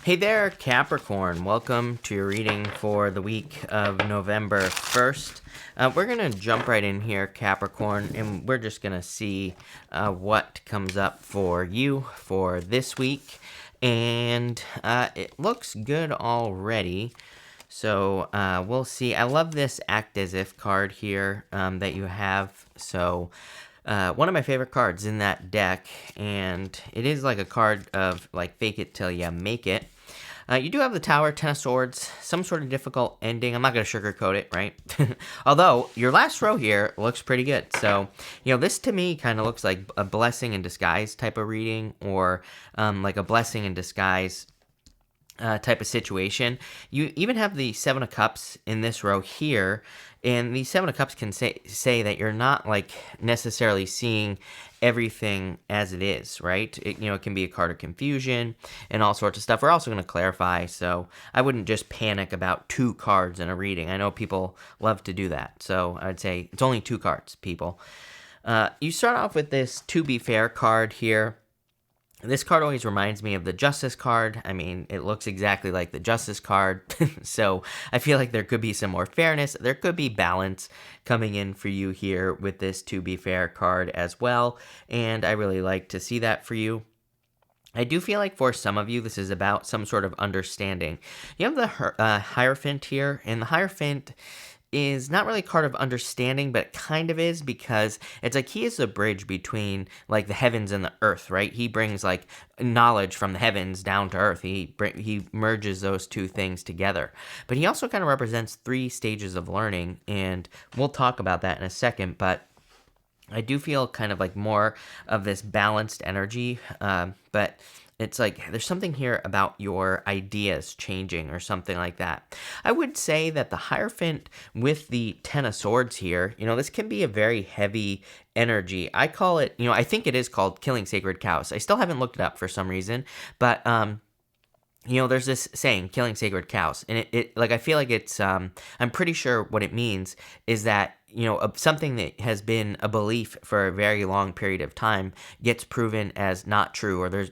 Hey there, Capricorn. Welcome to your reading for the week of November 1st. We're going to jump right in here, Capricorn, and we're just going to see what comes up for you for this week. And it looks good already. So we'll see. I love this Act As If card here that you have. So one of my favorite cards in that deck, and it is like a card of like fake it till you make it. You do have the Tower, Ten of Swords, some sort of difficult ending. I'm not going to sugarcoat it, right? Although, your last row here looks pretty good. So, this to me kind of looks like a blessing in disguise type of reading, or like a blessing in disguise type of situation. You even have the Seven of Cups in this row here, and the Seven of Cups can say that you're not like necessarily seeing everything as it is, right? It can be a card of confusion and all sorts of stuff. We're also going to clarify, so I wouldn't just panic about two cards in a reading. I know people love to do that, so I'd say it's only two cards, people. You start off with this To Be Fair card here. This card always reminds me of the Justice card. I mean, it looks exactly like the Justice card. So I feel like there could be some more fairness. There could be balance coming in for you here with this To Be Fair card as well. And I really like to see that for you. I do feel like for some of you, this is about some sort of understanding. You have the Hierophant here, and the Hierophant is not really a card of understanding, but it kind of is, because it's like he is the bridge between like the heavens and the earth, right? He brings like knowledge from the heavens down to earth. He merges those two things together. But he also kind of represents three stages of learning, and we'll talk about that in a second. But I do feel kind of like more of this balanced energy, but it's like there's something here about your ideas changing or something like that. I would say that the Hierophant with the Ten of Swords here, this can be a very heavy energy. I call it, I think it is called killing sacred cows. I still haven't looked it up for some reason, but there's this saying, killing sacred cows, and it like I feel like it's I'm pretty sure what it means is that something that has been a belief for a very long period of time gets proven as not true, or there's,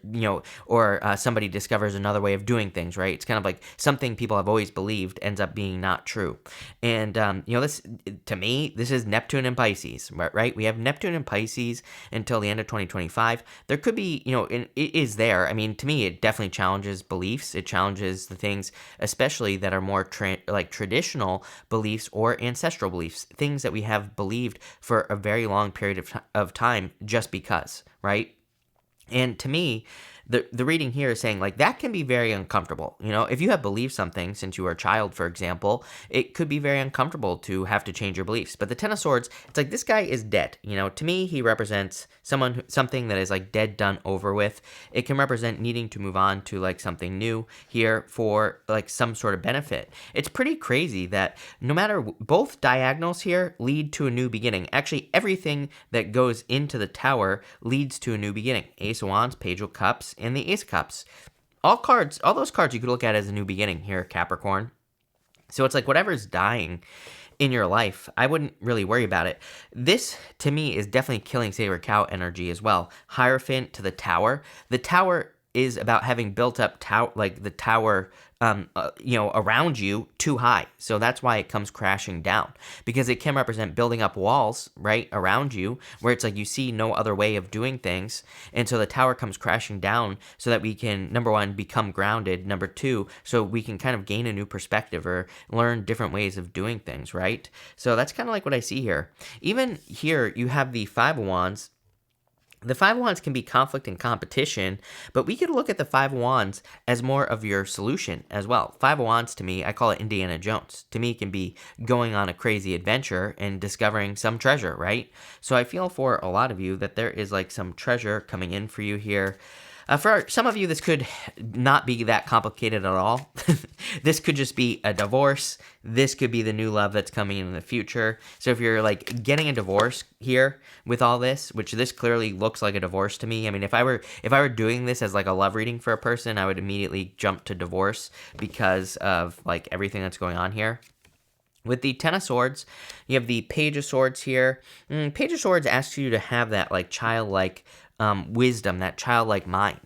or somebody discovers another way of doing things, right? It's kind of like something people have always believed ends up being not true. And, this, to me, this is Neptune and Pisces, right? We have Neptune and Pisces until the end of 2025. There could be, it is there. I mean, to me, it definitely challenges beliefs. It challenges the things, especially that are more traditional beliefs or ancestral beliefs, things that we have believed for a very long period of time just because, right? And to me, the reading here is saying like that can be very uncomfortable. If you have believed something since you were a child, for example, it could be very uncomfortable to have to change your beliefs. But the Ten of Swords, it's like this guy is dead. To me, he represents something that is like dead, done, over with. It can represent needing to move on to like something new here for like some sort of benefit. It's pretty crazy that no matter both diagonals here lead to a new beginning. Actually, everything that goes into the Tower leads to a new beginning. Ace of Wands, Page of Cups, and the Ace of Cups. All those cards you could look at as a new beginning here, Capricorn. So it's like whatever's dying in your life, I wouldn't really worry about it. This, to me, is definitely killing sacred cow energy as well. Hierophant to the Tower. The Tower is about having built up the tower around you too high. So that's why it comes crashing down, because it can represent building up walls right around you where it's like you see no other way of doing things. And so the tower comes crashing down so that we can, number one, become grounded. Number two, so we can kind of gain a new perspective or learn different ways of doing things, right? So that's kind of like what I see here. Even here, you have the Five of Wands. The Five of Wands can be conflict and competition, but we could look at the Five of Wands as more of your solution as well. Five of Wands, to me, I call it Indiana Jones. To me, it can be going on a crazy adventure and discovering some treasure, right? So I feel for a lot of you that there is like some treasure coming in for you here. For some of you, this could not be that complicated at all. This could just be a divorce. This could be the new love that's coming in the future. So if you're like getting a divorce here with all this, which this clearly looks like a divorce to me. I mean, if I were doing this as like a love reading for a person, I would immediately jump to divorce because of like everything that's going on here. With the Ten of Swords, you have the Page of Swords here. Page of Swords asks you to have that like childlike wisdom, that childlike mind,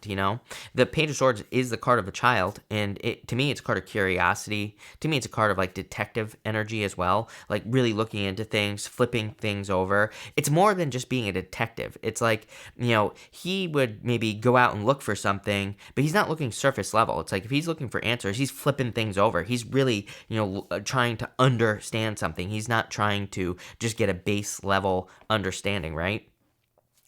The Page of Swords is the card of a child, and to me, it's a card of curiosity. To me, it's a card of like detective energy as well, like really looking into things, flipping things over. It's more than just being a detective. It's like, he would maybe go out and look for something, but he's not looking surface level. It's like if he's looking for answers, he's flipping things over. He's really, trying to understand something. He's not trying to just get a base level understanding, right?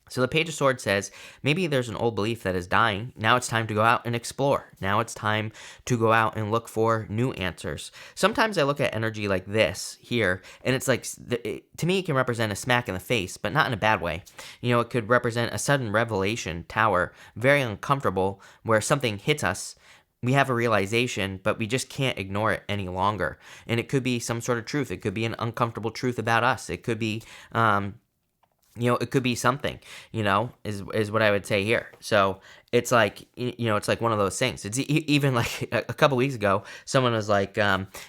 So the Page of Swords says, maybe there's an old belief that is dying. Now it's time to go out and explore. Now it's time to go out and look for new answers. Sometimes I look at energy like this here, and it's like, to me, it can represent a smack in the face, but not in a bad way. It could represent a sudden revelation, tower, very uncomfortable, where something hits us. We have a realization, but we just can't ignore it any longer. And it could be some sort of truth. It could be an uncomfortable truth about us. It could be, it could be something, is what I would say here. So it's like, it's like one of those things. It's even like a couple weeks ago, someone was like,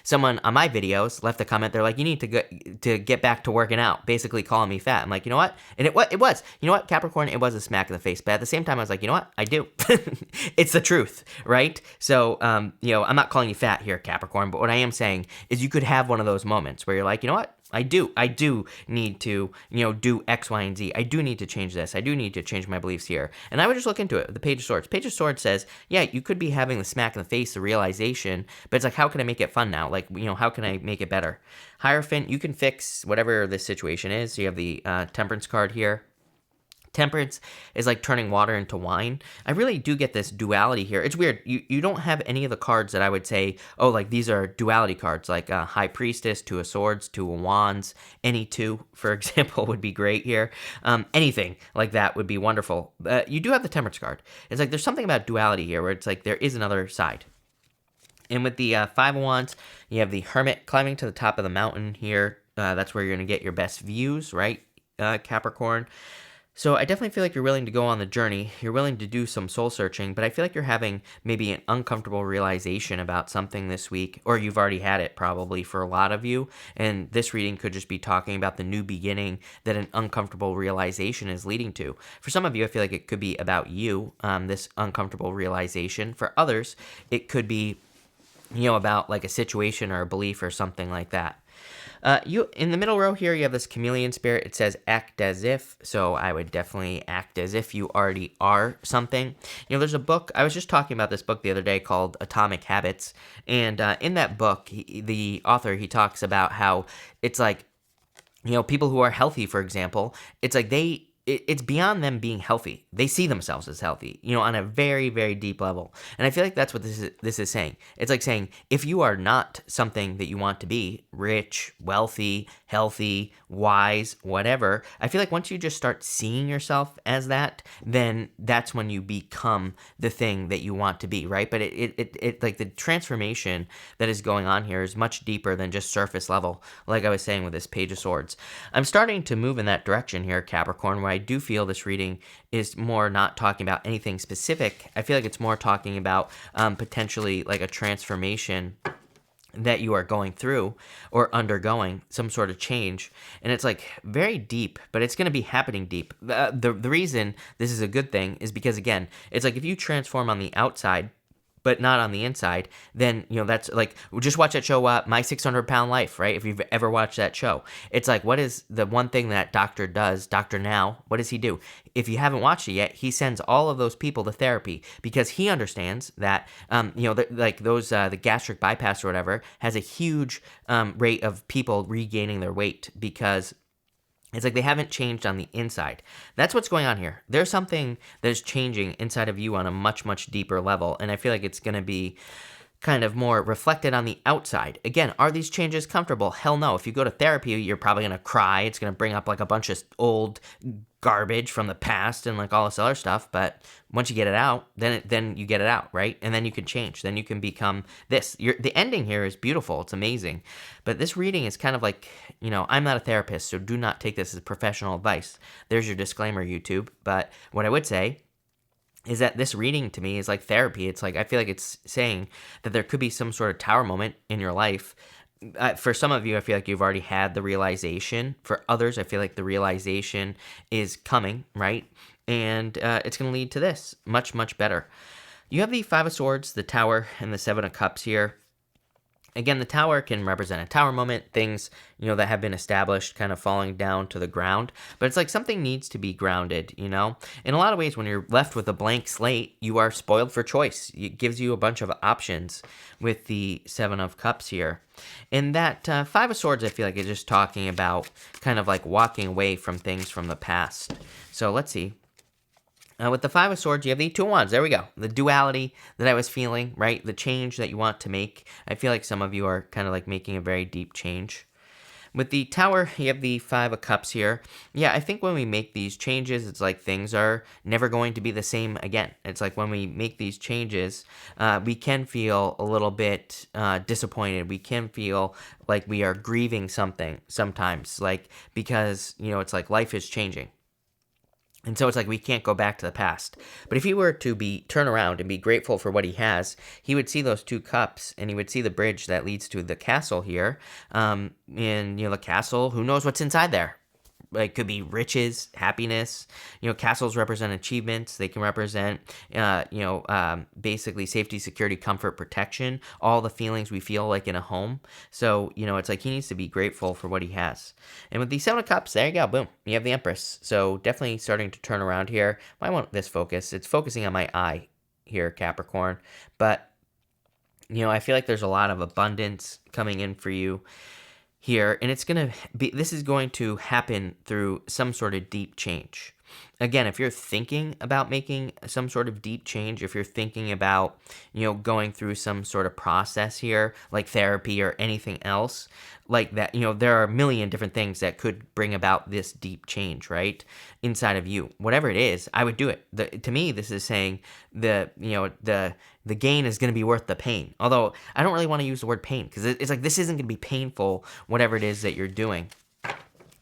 someone on my videos left a comment. They're like, you need to get back to working out, basically calling me fat. I'm like, you know what? And it was, Capricorn, it was a smack in the face. But at the same time, I was like, you know what? I do. It's the truth, right? So, I'm not calling you fat here, Capricorn, but what I am saying is you could have one of those moments where you're like, you know what? I do need to, do X, Y, and Z. I do need to change this. I do need to change my beliefs here. And I would just look into it. The Page of Swords. Page of Swords says, yeah, you could be having the smack in the face, the realization, but it's like, how can I make it fun now? Like, how can I make it better? Hierophant, you can fix whatever the situation is. So you have the Temperance card here. Temperance is like turning water into wine. I really do get this duality here. It's weird. You don't have any of the cards that I would say, oh, like these are duality cards, like High Priestess, Two of Swords, Two of Wands, any two, for example, would be great here. Anything like that would be wonderful. You do have the Temperance card. It's like there's something about duality here where it's like there is another side. And with the Five of Wands, you have the Hermit climbing to the top of the mountain here. That's where you're going to get your best views, right, Capricorn? So I definitely feel like you're willing to go on the journey. You're willing to do some soul searching, but I feel like you're having maybe an uncomfortable realization about something this week, or you've already had it probably for a lot of you. And this reading could just be talking about the new beginning that an uncomfortable realization is leading to. For some of you, I feel like it could be about you, this uncomfortable realization. For others, it could be, about like a situation or a belief or something like that. You in the middle row here, you have this chameleon spirit. It says act as if, so I would definitely act as if you already are something. There's a book, I was just talking about this book the other day called Atomic Habits, and in that book, the author, he talks about how it's like, people who are healthy, for example, it's like it's beyond them being healthy. They see themselves as healthy, on a very, very deep level. And I feel like that's what this is saying. It's like saying, if you are not something that you want to be, rich, wealthy, healthy, wise, whatever, I feel like once you just start seeing yourself as that, then that's when you become the thing that you want to be, right? But it like the transformation that is going on here is much deeper than just surface level, like I was saying with this Page of Swords. I'm starting to move in that direction here, Capricorn, where I do feel this reading is more not talking about anything specific. I feel like it's more talking about potentially like a transformation that you are going through or undergoing, some sort of change. And it's like very deep, but it's going to be happening deep. The reason this is a good thing is because, again, it's like if you transform on the outside, but not on the inside, then, that's like, just watch that show, My 600-Pound Life, right? If you've ever watched that show. It's like, what is the one thing that doctor does, Dr. Now, what does he do? If you haven't watched it yet, he sends all of those people to therapy because he understands that, the gastric bypass or whatever has a huge rate of people regaining their weight because it's like they haven't changed on the inside. That's what's going on here. There's something that is changing inside of you on a much, much deeper level. And I feel like it's going to be kind of more reflected on the outside. Again, are these changes comfortable? Hell no. If you go to therapy, you're probably going to cry. It's going to bring up like a bunch of old garbage from the past and like all this other stuff. But once you get it out, then you get it out, right? And then you can change. Then you can become this. The ending here is beautiful. It's amazing. But this reading is kind of like, I'm not a therapist, so do not take this as professional advice. There's your disclaimer, YouTube. But what I would say is that this reading to me is like therapy. It's like, I feel like it's saying that there could be some sort of tower moment in your life. For some of you, I feel like you've already had the realization. For others, I feel like the realization is coming, right? And it's going to lead to this much, much better. You have the Five of Swords, the Tower, and the Seven of Cups here. Again, the Tower can represent a tower moment, things, that have been established kind of falling down to the ground. But it's like something needs to be grounded, In a lot of ways, when you're left with a blank slate, you are spoiled for choice. It gives you a bunch of options with the Seven of Cups here. And that Five of Swords, I feel like, is just talking about kind of like walking away from things from the past. So let's see. With the Five of Swords, you have the Two of Wands. There we go. The duality that I was feeling, right? The change that you want to make. I feel like some of you are kind of like making a very deep change. With the Tower, you have the Five of Cups here. Yeah, I think when we make these changes, it's like things are never going to be the same again. It's like when we make these changes, we can feel a little bit disappointed. We can feel like we are grieving something sometimes, like because, it's like life is changing. And so it's like we can't go back to the past. But if he were to turn around and be grateful for what he has, he would see those two cups and he would see the bridge that leads to the castle here. And, the castle, who knows what's inside there? It could be riches, happiness. Castles represent achievements. They can represent, basically safety, security, comfort, protection, all the feelings we feel like in a home. So, it's like he needs to be grateful for what he has. And with the Seven of Cups, there you go, boom, you have the Empress. So definitely starting to turn around here. I want this focus. It's focusing on my eye here, Capricorn. But, I feel like there's a lot of abundance coming in for you here, and this is going to happen through some sort of deep change. Again, if you're thinking about making some sort of deep change, if you're thinking about, going through some sort of process here, like therapy or anything else like that, there are a million different things that could bring about this deep change, right? Inside of you. Whatever it is, I would do it. To me, this is saying the gain is going to be worth the pain. Although I don't really want to use the word pain because it's like this isn't going to be painful, whatever it is that you're doing.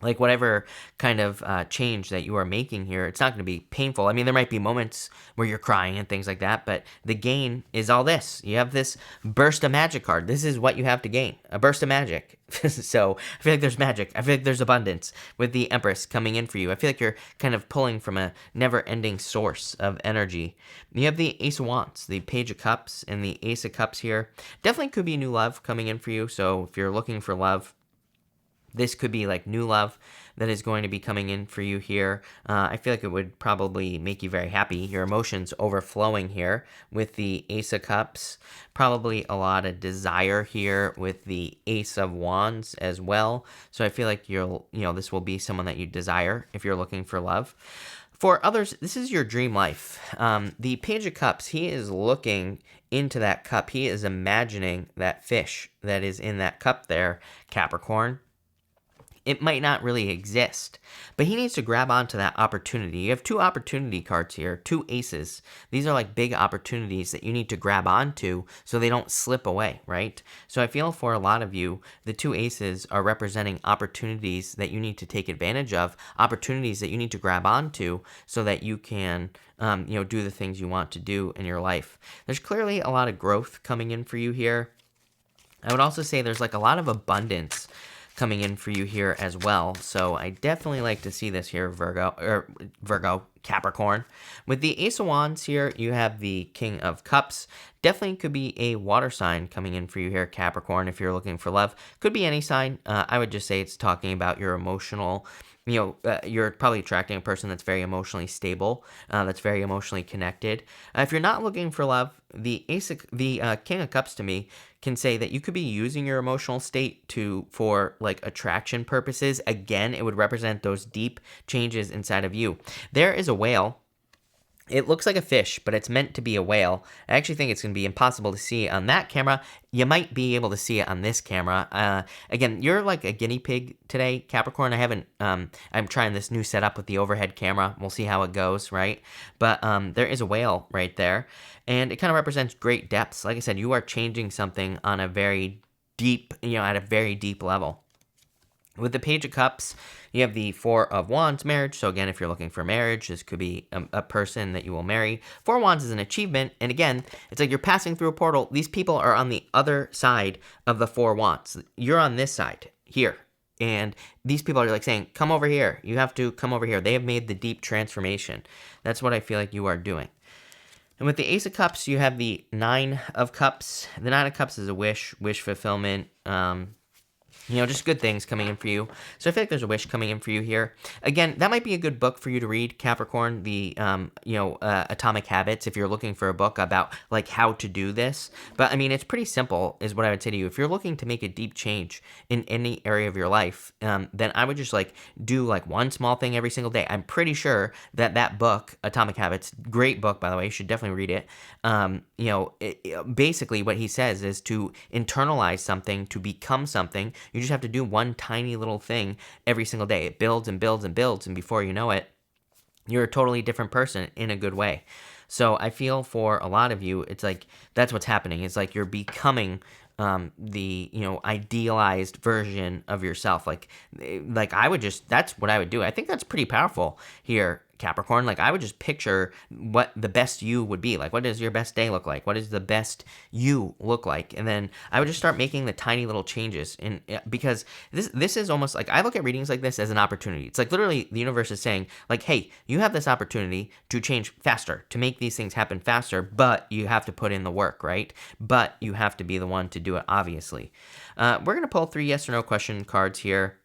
Like whatever kind of change that you are making here, it's not going to be painful. I mean, there might be moments where you're crying and things like that, but the gain is all this. You have this burst of magic card. This is what you have to gain, a burst of magic. So I feel like there's magic. I feel like there's abundance with the Empress coming in for you. I feel like you're kind of pulling from a never-ending source of energy. You have the Ace of Wands, the Page of Cups, and the Ace of Cups here. Definitely could be new love coming in for you. So if you're looking for love, this could be like new love that is going to be coming in for you here. I feel like it would probably make you very happy. Your emotions overflowing here with the Ace of Cups. Probably a lot of desire here with the Ace of Wands as well. So I feel like this will be someone that you desire if you're looking for love. For others, this is your dream life. The Page of Cups, he is looking into that cup. He is imagining that fish that is in that cup there, Capricorn. It might not really exist, but he needs to grab onto that opportunity. You have two opportunity cards here, two aces. These are like big opportunities that you need to grab onto so they don't slip away, right? So I feel for a lot of you, the two aces are representing opportunities that you need to take advantage of, opportunities that you need to grab onto so that you can do the things you want to do in your life. There's clearly a lot of growth coming in for you here. I would also say there's like a lot of abundance coming in for you here as well. So I definitely like to see this here, Virgo, Capricorn. With the Ace of Wands here, you have the King of Cups. Definitely could be a water sign coming in for you here, Capricorn, if you're looking for love. Could be any sign. I would just say it's talking about your emotional, you're probably attracting a person that's very emotionally stable, that's very emotionally connected. If you're not looking for love, the King of Cups to me can say that you could be using your emotional state for like attraction purposes. Again, it would represent those deep changes inside of you. There is a whale. It looks like a fish, but it's meant to be a whale. I actually think it's going to be impossible to see on that camera. You might be able to see it on this camera. Again, you're like a guinea pig today, Capricorn. I'm trying this new setup with the overhead camera. We'll see how it goes, right? But there is a whale right there, and it kind of represents great depths. Like I said, you are changing something on a very deep, at a very deep level. With the Page of Cups, you have the Four of Wands, marriage. So again, if you're looking for marriage, this could be a person that you will marry. Four of Wands is an achievement. And again, it's like you're passing through a portal. These people are on the other side of the Four of Wands. You're on this side here. And these people are like saying, come over here. You have to come over here. They have made the deep transformation. That's what I feel like you are doing. And with the Ace of Cups, you have the Nine of Cups. The Nine of Cups is a wish fulfillment. Just good things coming in for you. So I feel like there's a wish coming in for you here. Again, that might be a good book for you to read, Capricorn, the, Atomic Habits, if you're looking for a book about, like, how to do this. But, I mean, it's pretty simple, is what I would say to you. If you're looking to make a deep change in any area of your life, then I would just, like, do, like, one small thing every single day. I'm pretty sure that book, Atomic Habits, great book, by the way, you should definitely read it. Basically what he says is to internalize something, to become something. You just have to do one tiny little thing every single day. It builds and builds and builds, and before you know it, you're a totally different person in a good way. So I feel for a lot of you, it's like that's what's happening. It's like you're becoming the idealized version of yourself. Like I would just, that's what I would do. I think that's pretty powerful here, Capricorn. Like I would just picture what the best you would be. Like what does your best day look like? What does the best you look like? And then I would just start making the tiny little changes. And because this is almost like, I look at readings like this as an opportunity. It's like literally the universe is saying like, hey, you have this opportunity to change faster, to make these things happen faster, but you have to put in the work, right? But you have to be the one to do it, obviously. We're going to pull 3 yes or no question cards here,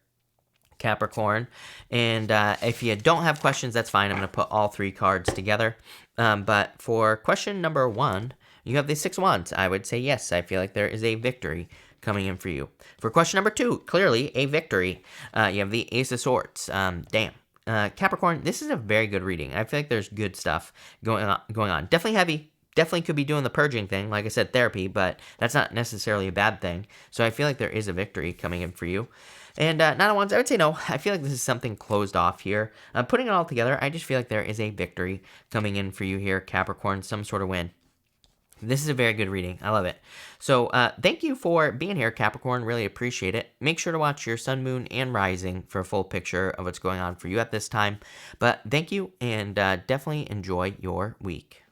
Capricorn. And if you don't have questions, that's fine. I'm going to put all 3 cards together. But for question number 1, you have the 6 wands. I would say yes. I feel like there is a victory coming in for you. For question number 2, clearly a victory. You have the Ace of Swords. Damn. Capricorn, this is a very good reading. I feel like there's good stuff going on. Definitely heavy. Definitely could be doing the purging thing, like I said, therapy, but that's not necessarily a bad thing. So I feel like there is a victory coming in for you. And Nine of Wands, I would say no. I feel like this is something closed off here. Putting it all together, I just feel like there is a victory coming in for you here, Capricorn, some sort of win. This is a very good reading. I love it. So thank you for being here, Capricorn. Really appreciate it. Make sure to watch your sun, moon, and rising for a full picture of what's going on for you at this time. But thank you, and definitely enjoy your week.